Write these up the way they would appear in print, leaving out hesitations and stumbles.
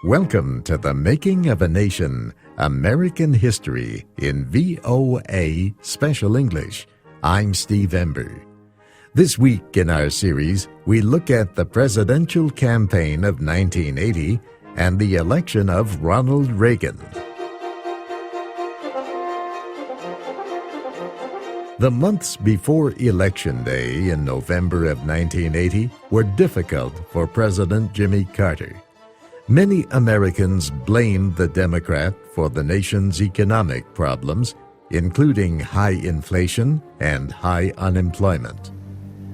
Welcome to the Making of a Nation, American History in VOA Special English. I'm Steve Ember. This week in our series, we look at the presidential campaign of 1980 and the election of Ronald Reagan. The months before Election Day in November of 1980 were difficult for President Jimmy Carter. Many Americans blamed the Democrat for the nation's economic problems, including high inflation and high unemployment.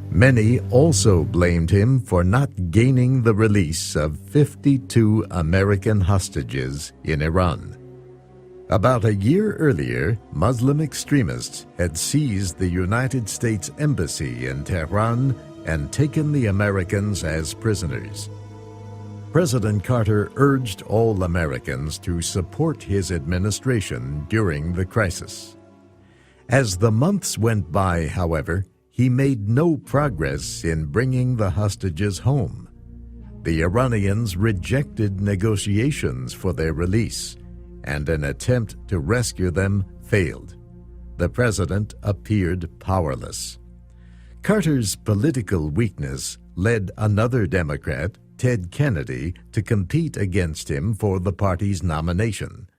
Many also blamed him for not gaining the release of 52 American hostages in Iran. About a year earlier, Muslim extremists had seized the United States Embassy in Tehran and taken the Americans as prisoners. President Carter urged all Americans to support his administration during the crisis. As the months went by, however, he made no progress in bringing the hostages home. The Iranians rejected negotiations for their release, and an attempt to rescue them failed. The president appeared powerless. Carter's political weakness led another Democrat, Ted Kennedy, to compete against him for the party's nomination.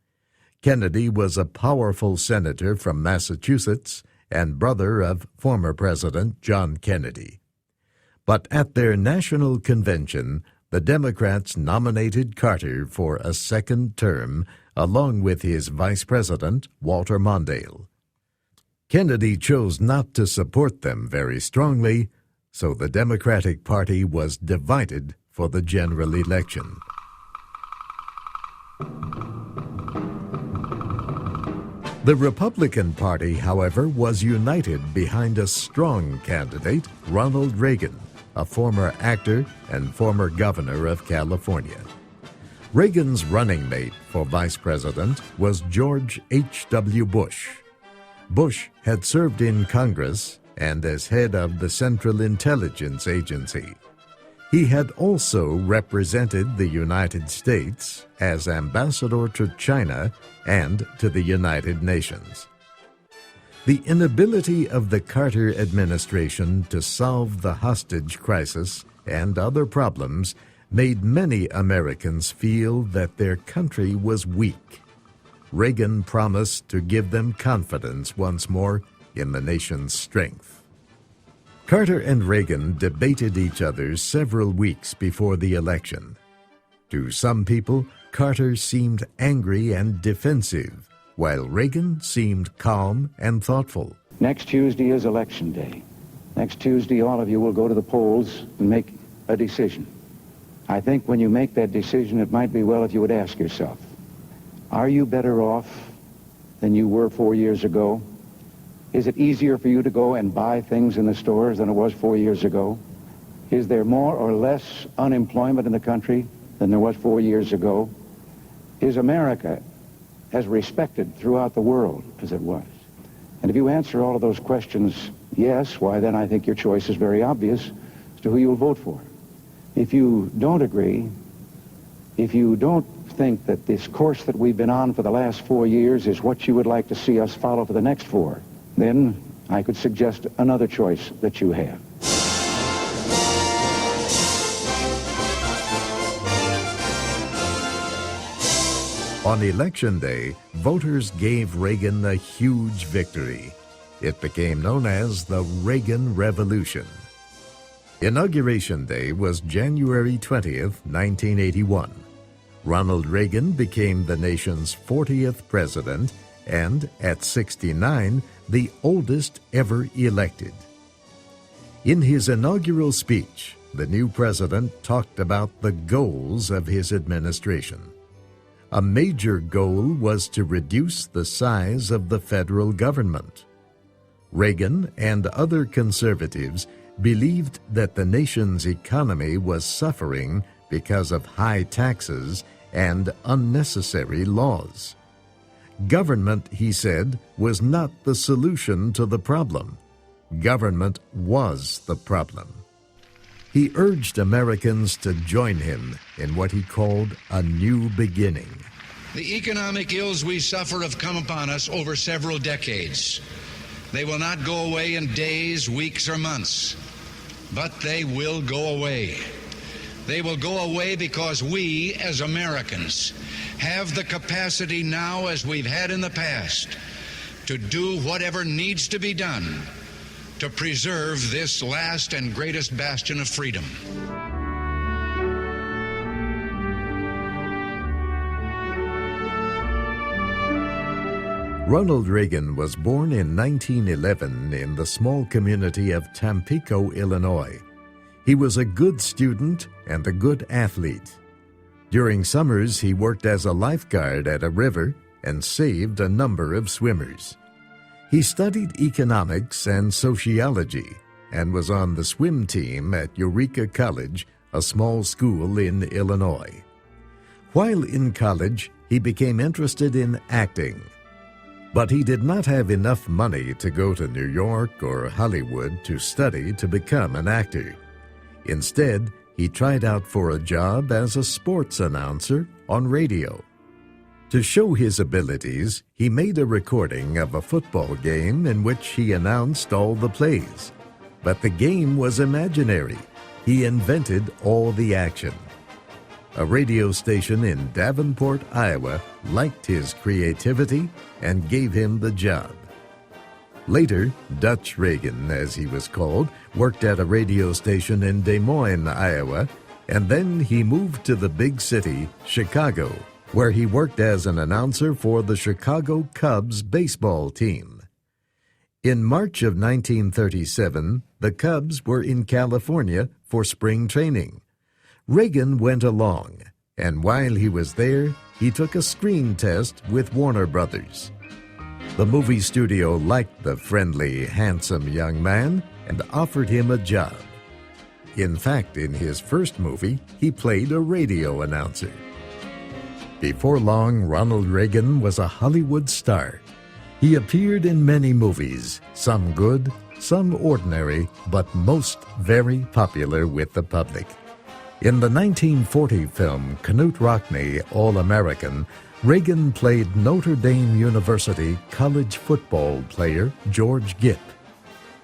Kennedy was a powerful senator from Massachusetts and brother of former President John Kennedy. But at their national convention, the Democrats nominated Carter for a second term, along with his vice president, Walter Mondale. Kennedy chose not to support them very strongly, so the Democratic Party was divided for the general election. The Republican Party, however, was united behind a strong candidate, Ronald Reagan, a former actor and former governor of California. Reagan's running mate for vice president was George H.W. Bush. Bush had served in Congress and as head of the Central Intelligence Agency. He had also represented the United States as ambassador to China and to the United Nations. The inability of the Carter administration to solve the hostage crisis and other problems made many Americans feel that their country was weak. Reagan promised to give them confidence once more in the nation's strength. Carter and Reagan debated each other several weeks before the election. To some people, Carter seemed angry and defensive, while Reagan seemed calm and thoughtful. Next Tuesday is Election Day. Next Tuesday, all of you will go to the polls and make a decision. I think when you make that decision, it might be well if you would ask yourself, are you better off than you were 4 years ago? Is it easier for you to go and buy things in the stores than it was 4 years ago? Is there more or less unemployment in the country than there was 4 years ago? Is America as respected throughout the world as it was? And if you answer all of those questions yes, why then I think your choice is very obvious as to who you will vote for. If you don't agree, if you don't think that this course that we've been on for the last 4 years is what you would like to see us follow for the next 4, then I could suggest another choice that you have. On Election Day, voters gave Reagan a huge victory. It became known as the Reagan Revolution. Inauguration Day was January 20th, 1981. Ronald Reagan became the nation's 40th president and, at 69, the oldest ever elected. In his inaugural speech, the new president talked about the goals of his administration. A major goal was to reduce the size of the federal government. Reagan and other conservatives believed that the nation's economy was suffering because of high taxes and unnecessary laws. Government, he said, was not the solution to the problem. Government was the problem. He urged Americans to join him in what he called a new beginning. The economic ills we suffer have come upon us over several decades. They will not go away in days, weeks, or months, but they will go away. They will go away because we, as Americans, have the capacity now, as we've had in the past, to do whatever needs to be done to preserve this last and greatest bastion of freedom. Ronald Reagan was born in 1911 in the small community of Tampico, Illinois. He was a good student and a good athlete. During summers, he worked as a lifeguard at a river and saved a number of swimmers. He studied economics and sociology and was on the swim team at Eureka College, a small school in Illinois. While in college, he became interested in acting. But he did not have enough money to go to New York or Hollywood to study to become an actor. Instead, he tried out for a job as a sports announcer on radio. To show his abilities, he made a recording of a football game in which he announced all the plays. But the game was imaginary. He invented all the action. A radio station in Davenport, Iowa, liked his creativity and gave him the job. Later, Dutch Reagan, as he was called, worked at a radio station in Des Moines, Iowa, and then he moved to the big city, Chicago, where he worked as an announcer for the Chicago Cubs baseball team. In March of 1937, the Cubs were in California for spring training. Reagan went along, and while he was there, he took a screen test with Warner Brothers. The movie studio liked the friendly, handsome young man and offered him a job. In fact, in his first movie, he played a radio announcer. Before long, Ronald Reagan was a Hollywood star. He appeared in many movies, some good, some ordinary, but most very popular with the public. In the 1940 film Knute Rockne, All-American, Reagan played Notre Dame University college football player George Gipp.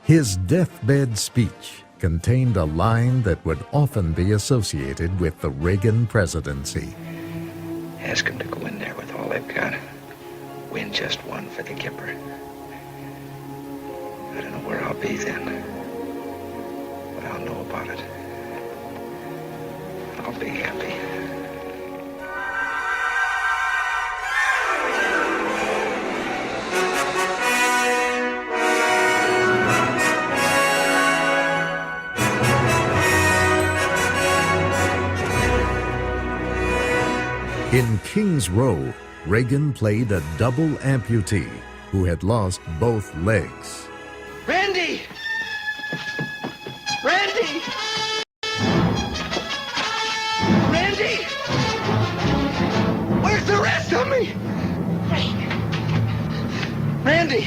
His deathbed speech contained a line that would often be associated with the Reagan presidency. Ask them to go in there with all they've got. Win just one for the Gipper. I don't know where I'll be then, but I'll know about it. I'll be happy. In King's Row, Reagan played a double amputee who had lost both legs. Randy! Randy! Randy! Where's the rest of me? Randy!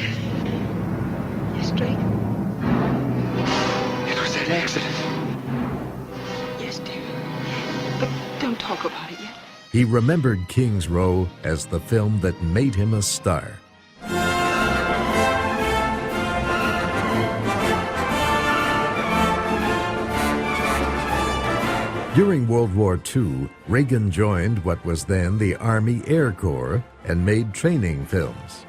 You straight? It was that accident. Yes, dear. But don't talk about it yet. He remembered King's Row as the film that made him a star. During World War II, Reagan joined what was then the Army Air Corps and made training films.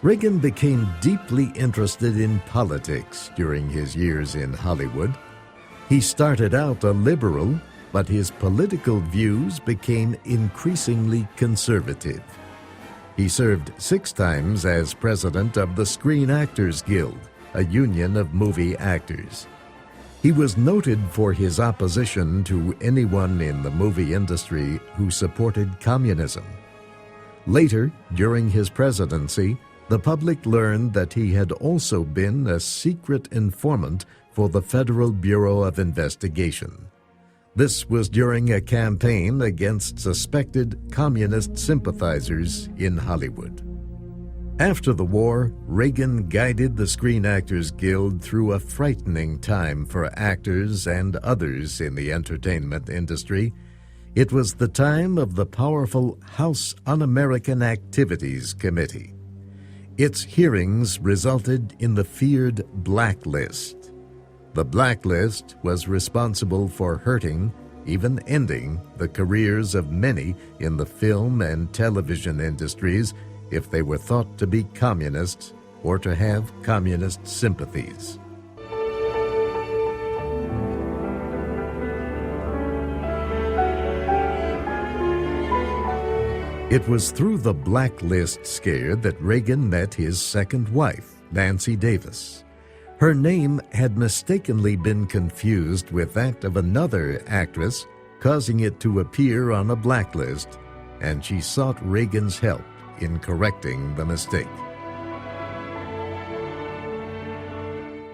Reagan became deeply interested in politics during his years in Hollywood. He started out a liberal, but his political views became increasingly conservative. He served 6 times as president of the Screen Actors Guild, a union of movie actors. He was noted for his opposition to anyone in the movie industry who supported communism. Later, during his presidency, the public learned that he had also been a secret informant for the Federal Bureau of Investigation. This was during a campaign against suspected communist sympathizers in Hollywood. After the war, Reagan guided the Screen Actors Guild through a frightening time for actors and others in the entertainment industry. It was the time of the powerful House Un-American Activities Committee. Its hearings resulted in the feared blacklist. The blacklist was responsible for hurting, even ending, the careers of many in the film and television industries if they were thought to be communists or to have communist sympathies. It was through the blacklist scare that Reagan met his second wife, Nancy Davis. Her name had mistakenly been confused with that of another actress, causing it to appear on a blacklist, and she sought Reagan's help in correcting the mistake.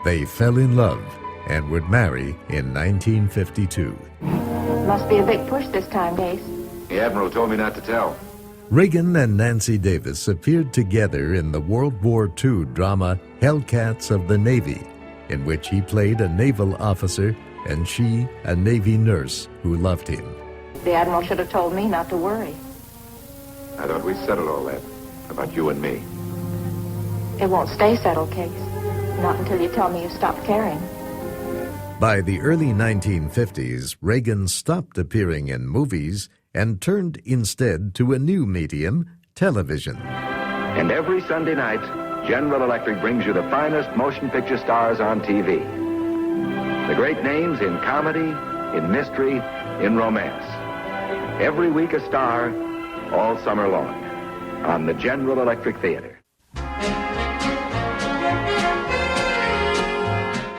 They fell in love and would marry in 1952. Must be a big push this time, Dace. The Admiral told me not to tell. Reagan and Nancy Davis appeared together in the World War II drama Hellcats of the Navy, in which he played a naval officer and she a Navy nurse who loved him. The Admiral should have told me not to worry. I thought we settled all that about you and me. It won't stay settled, Case. Not until you tell me you stopped caring. By the early 1950s, Reagan stopped appearing in movies and turned instead to a new medium, television. And every Sunday night, General Electric brings you the finest motion picture stars on TV. The great names in comedy, in mystery, in romance. Every week a star, all summer long, on the General Electric Theater.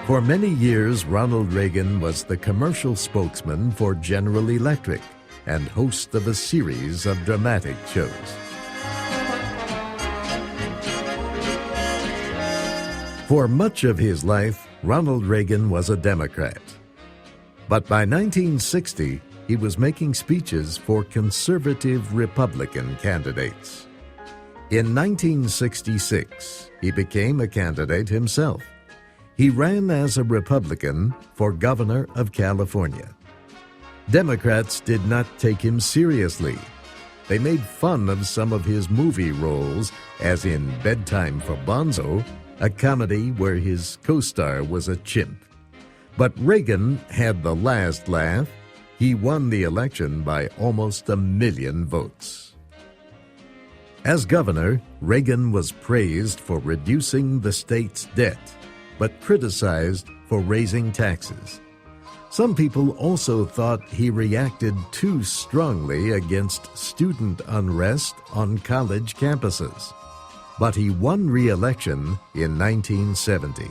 For many years, Ronald Reagan was the commercial spokesman for General Electric and host of a series of dramatic shows. For much of his life, Ronald Reagan was a Democrat. But by 1960, he was making speeches for conservative Republican candidates. In 1966, he became a candidate himself. He ran as a Republican for governor of California. Democrats did not take him seriously. They made fun of some of his movie roles, as in Bedtime for Bonzo, a comedy where his co-star was a chimp. But Reagan had the last laugh. He won the election by almost 1 million votes. As governor, Reagan was praised for reducing the state's debt, but criticized for raising taxes. Some people also thought he reacted too strongly against student unrest on college campuses. But he won re-election in 1970.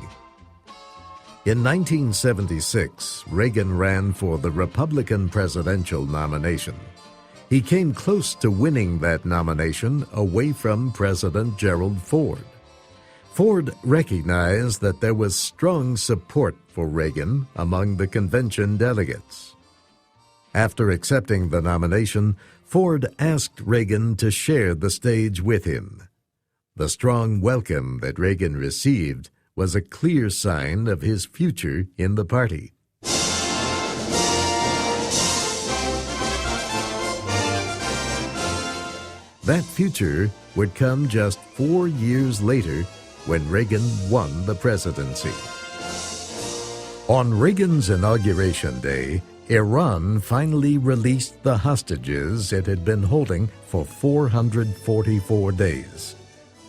In 1976, Reagan ran for the Republican presidential nomination. He came close to winning that nomination away from President Gerald Ford. Ford recognized that there was strong support for Reagan among the convention delegates. After accepting the nomination, Ford asked Reagan to share the stage with him. The strong welcome that Reagan received was a clear sign of his future in the party. That future would come just 4 years later when Reagan won the presidency. On Reagan's Inauguration Day, Iran finally released the hostages it had been holding for 444 days.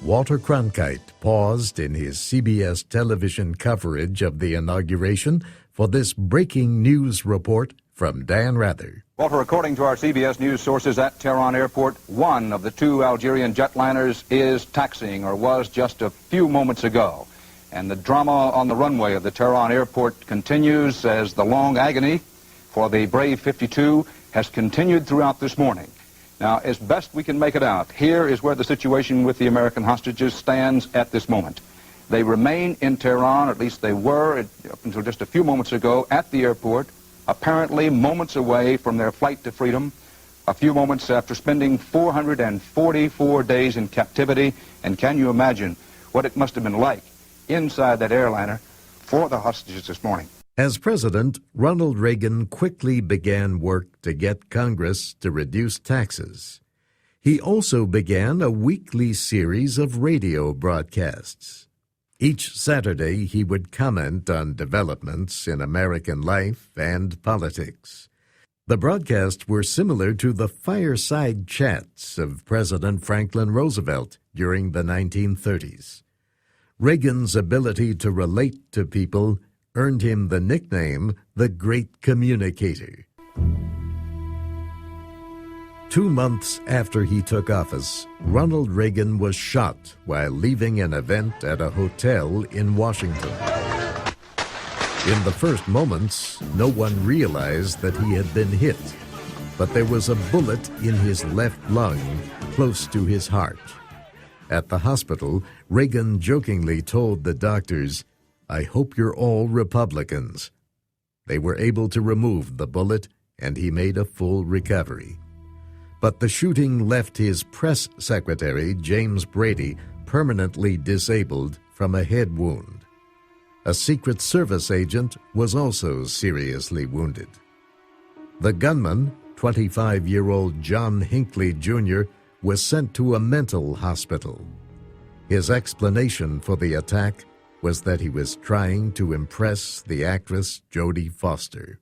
Walter Cronkite paused in his CBS television coverage of the inauguration for this breaking news report from Dan Rather. Walter, according to our CBS News sources at Tehran Airport, one of the 2 Algerian jetliners is taxiing, or was just a few moments ago. And the drama on the runway of the Tehran Airport continues as the long agony for the brave 52 has continued throughout this morning. Now, as best we can make it out, here is where the situation with the American hostages stands at this moment. They remain in Tehran, or at least they were up until just a few moments ago, at the airport, apparently moments away from their flight to freedom, a few moments after spending 444 days in captivity. And can you imagine what it must have been like inside that airliner for the hostages this morning? As president, Ronald Reagan quickly began work to get Congress to reduce taxes. He also began a weekly series of radio broadcasts. Each Saturday, he would comment on developments in American life and politics. The broadcasts were similar to the fireside chats of President Franklin Roosevelt during the 1930s. Reagan's ability to relate to people earned him the nickname the Great Communicator. 2 months after he took office, Ronald Reagan was shot while leaving an event at a hotel in Washington. In the first moments, no one realized that he had been hit, but there was a bullet in his left lung close to his heart. At the hospital, Reagan jokingly told the doctors, "I hope you're all Republicans." They were able to remove the bullet, and he made a full recovery. But the shooting left his press secretary, James Brady, permanently disabled from a head wound. A Secret Service agent was also seriously wounded. The gunman, 25-year-old John Hinckley Jr., was sent to a mental hospital. His explanation for the attack was that he was trying to impress the actress Jodie Foster.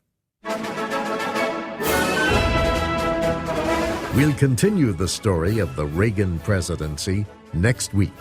We'll continue the story of the Reagan presidency next week.